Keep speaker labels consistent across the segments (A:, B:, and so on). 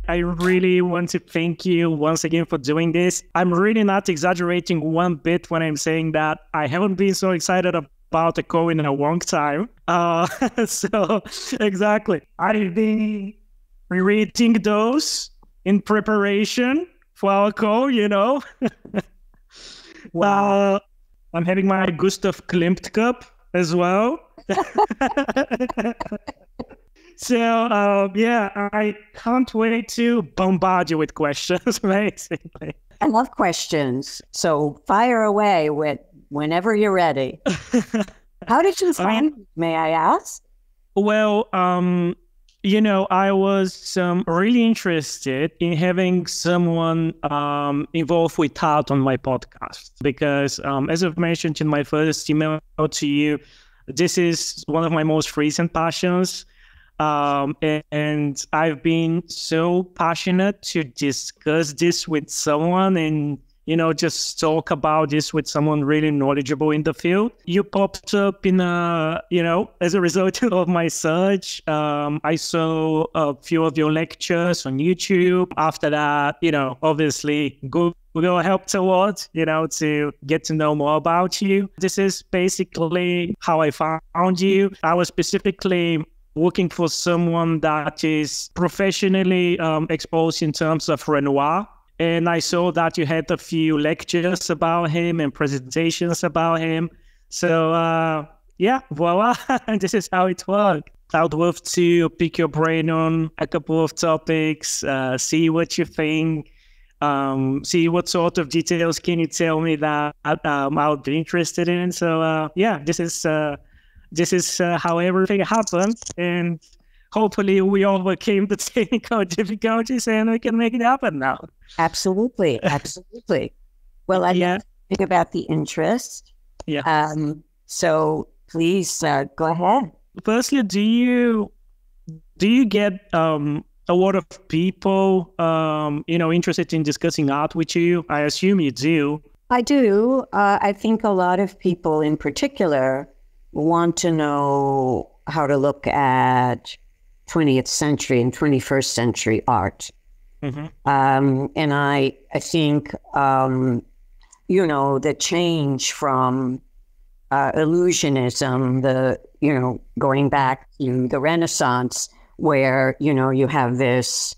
A: I really want to thank you once again for doing this. I'm really not exaggerating one bit when I'm saying that I haven't been so excited about a call in a long time. So exactly. I've been reading those in preparation for our call, you know.
B: Wow.
A: I'm having my Gustav Klimt cup as well. So, yeah, I can't wait to bombard you with questions, basically.
B: I love questions. So fire away with whenever you're ready. How did you find me, may I ask?
A: Well, you know, I was really interested in having someone involved with art on my podcast because, as I've mentioned in my first email to you, this is one of my most recent passions. And I've been so passionate to discuss this with someone and, you know, just talk about this with someone really knowledgeable in the field. You popped up in you know, as a result of my search. I saw a few of your lectures on YouTube. After that, you know, obviously Google helped a lot, you know, to get to know more about you. This is basically how I found you. I was specifically looking for someone that is professionally exposed in terms of Renoir. And I saw that you had a few lectures about him and presentations about him. So, yeah, voila, this is how it worked. I'd love to pick your brain on a couple of topics, see what you think, see what sort of details can you tell me that I would be interested in. So, yeah, this is how everything happened. And hopefully we overcame the technical difficulties and we can make it happen now.
B: Absolutely. Absolutely. Well, I think about the interest.
A: Yeah.
B: So please go ahead.
A: Firstly, do you get a lot of people, you know, interested in discussing art with you? I assume you do.
B: I do. I think a lot of people in particular want to know how to look at 20th century and 21st century art. Mm-hmm. And I think, you know, the change from illusionism, going back to the Renaissance, where, you know, you have this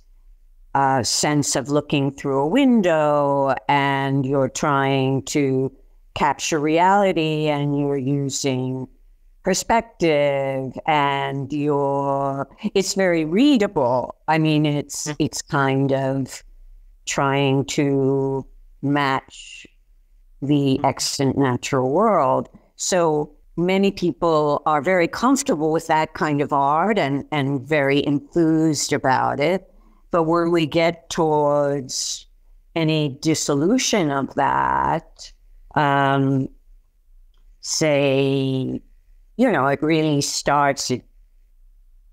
B: sense of looking through a window and you're trying to capture reality and you're using perspective and it's very readable. I mean, it's kind of trying to match the extant natural world. So many people are very comfortable with that kind of art and very enthused about it. But when we get towards any dissolution of that, say, you know, it really starts,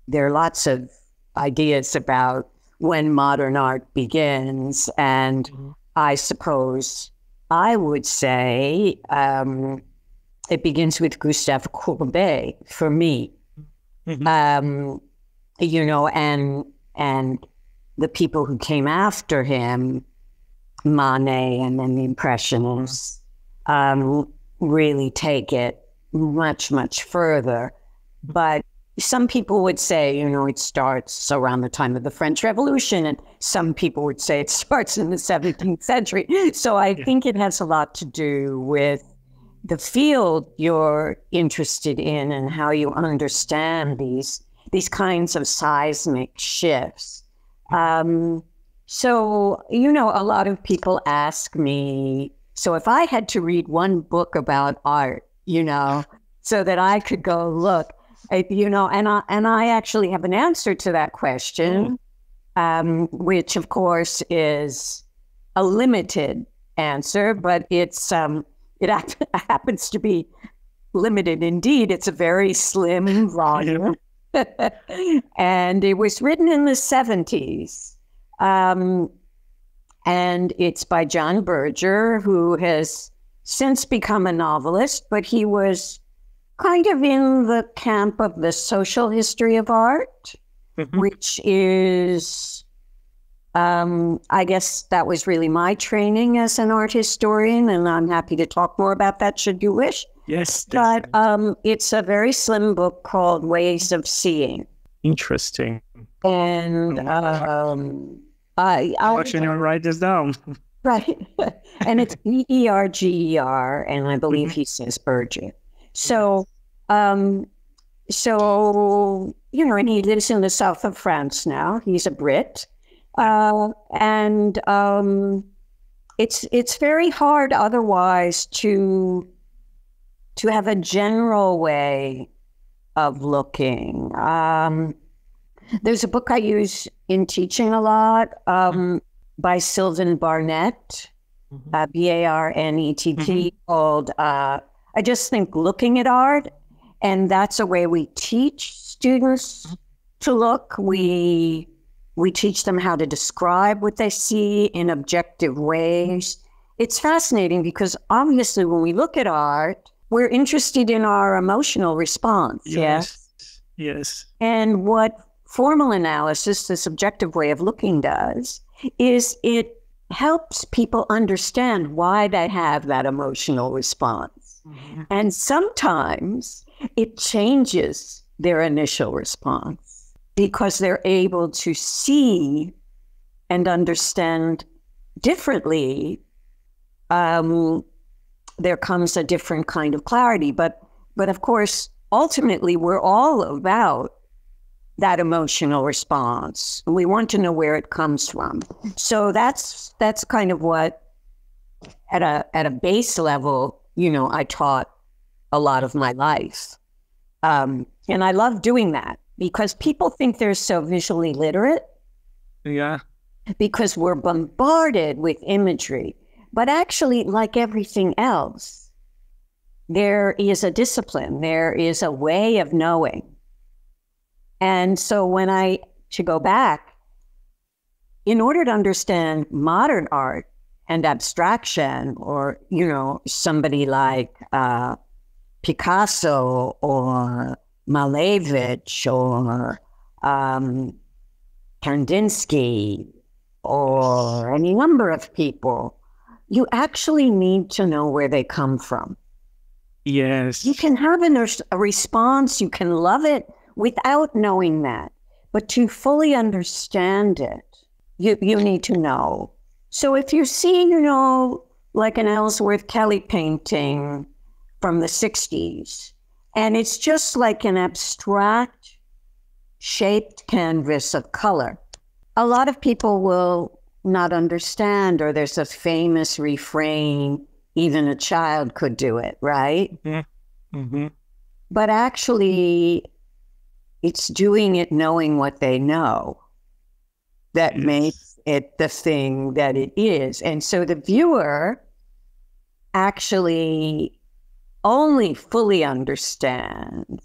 B: there are lots of ideas about when modern art begins. And I suppose I would say it begins with Gustave Courbet for me. Mm-hmm. You know, and the people who came after him, Manet and then the Impressionists, really take it much, much further. But some people would say, you know, it starts around the time of the French Revolution, and some people would say it starts in the 17th century. So I think it has a lot to do with the field you're interested in and how you understand these kinds of seismic shifts. So, you know, a lot of people ask me, so if I had to read one book about art, you know, so that I could go look, you know, and I actually have an answer to that question, which of course is a limited answer, but it happens to be limited indeed. It's a very slim volume, and it was written in the 70s. And it's by John Berger, who has since become a novelist, but he was kind of in the camp of the social history of art, which is I guess that was really my training as an art historian, and I'm happy to talk more about that should you wish.
A: Yes.
B: But it's a very slim book called Ways of Seeing.
A: Interesting.
B: And
A: I'll actually write this down.
B: Right. And it's Berger, and I believe he says Berger. So, and he lives in the south of France now. He's a Brit. And it's very hard otherwise to have a general way of looking. There's a book I use in teaching a lot by Sylvan Barnett, Barnett, called I Just Think Looking at Art. And that's a way we teach students to look. We teach them how to describe what they see in objective ways. It's fascinating because obviously when we look at art, we're interested in our emotional response.
A: Yes.
B: And what formal analysis, this objective way of looking, does is it helps people understand why they have that emotional response. And sometimes it changes their initial response because they're able to see and understand differently. There comes a different kind of clarity. But of course, ultimately, we're all about that emotional response. We want to know where it comes from. So that's kind of what, at a base level, I taught a lot of my life. And I love doing that because people think they're so visually literate.
A: Yeah.
B: Because we're bombarded with imagery. But actually, like everything else, there is a discipline, there is a way of knowing. And so to go back, in order to understand modern art and abstraction, or, somebody like Picasso or Malevich or Kandinsky or any number of people, you actually need to know where they come from.
A: Yes.
B: You can have a response, you can love it without knowing that. But to fully understand it, you need to know. So if you see, like an Ellsworth Kelly painting from the 60s, and it's just like an abstract shaped canvas of color, a lot of people will not understand, or there's a famous refrain, even a child could do it, right?
A: Mm-hmm.
B: But actually, it's doing it knowing what they know that makes it the thing that it is. And so the viewer actually only fully understands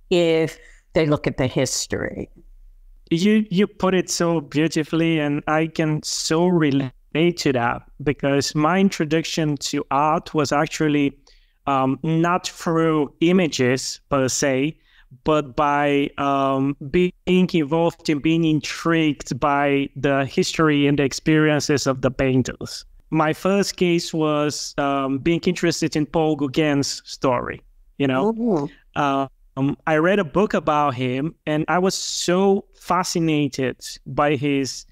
B: if they look at the history.
A: You put it so beautifully, and I can so relate to that because my introduction to art was actually not through images per se, but by being involved in being intrigued by the history and the experiences of the painters. My first case was being interested in Paul Gauguin's story, I read a book about him, and I was so fascinated by his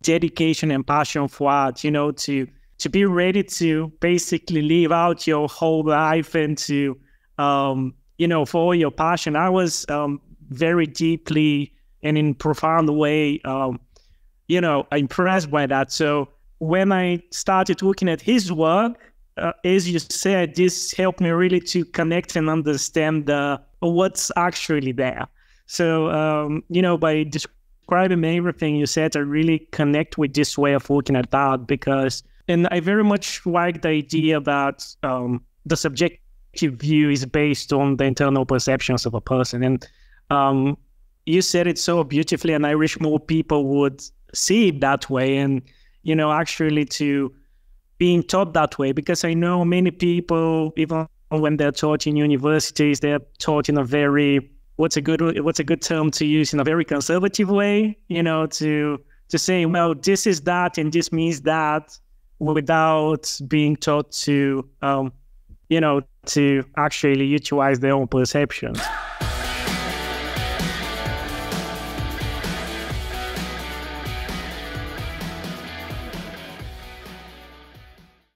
A: dedication and passion for art, to be ready to basically live out your whole life and to, for your passion. I was very deeply and in profound way, impressed by that. So when I started looking at his work, as you said, this helped me really to connect and understand what's actually there. So, by describing everything you said, I really connect with this way of looking at art and I very much like the idea that the subjective view is based on the internal perceptions of a person. And you said it so beautifully, and I wish more people would see it that way and, actually to being taught that way, because I know many people, even when they're taught in universities, they're taught in a very, what's a good term to use, in a very conservative way, to to say, well, this is that and this means that, without being taught to, to actually utilize their own perceptions.